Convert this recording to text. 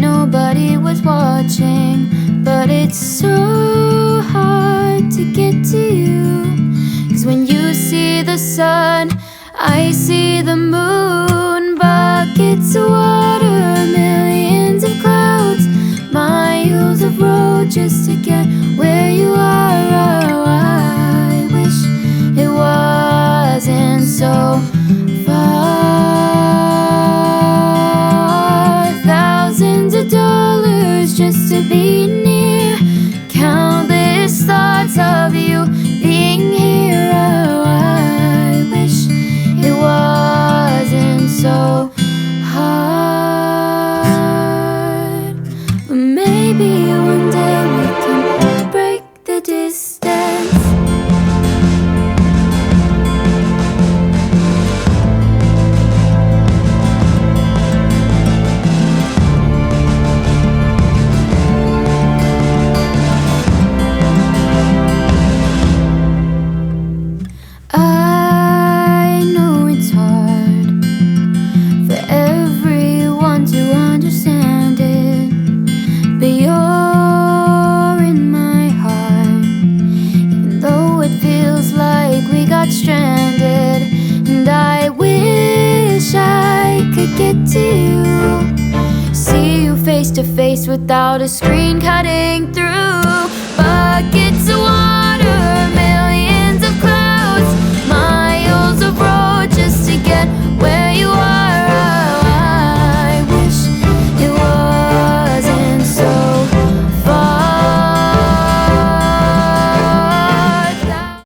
nobody was watching, but it's so hard to get to you. 'Cause when you see the sun, I see the moon. Buckets of water, millions of clouds, miles of road just to get where you are. Oh, I wish it wasn't so far. Thousands of dollars just to be near. Countless thoughts of you being here. Oh, I wish it wasn't so hard. But maybe one day we can break the distance. I know it's hard for everyone to understand it, but you're in my heart, even though it feels like we got stranded. And I wish I could get to you, see you face to face without a screen cutting through.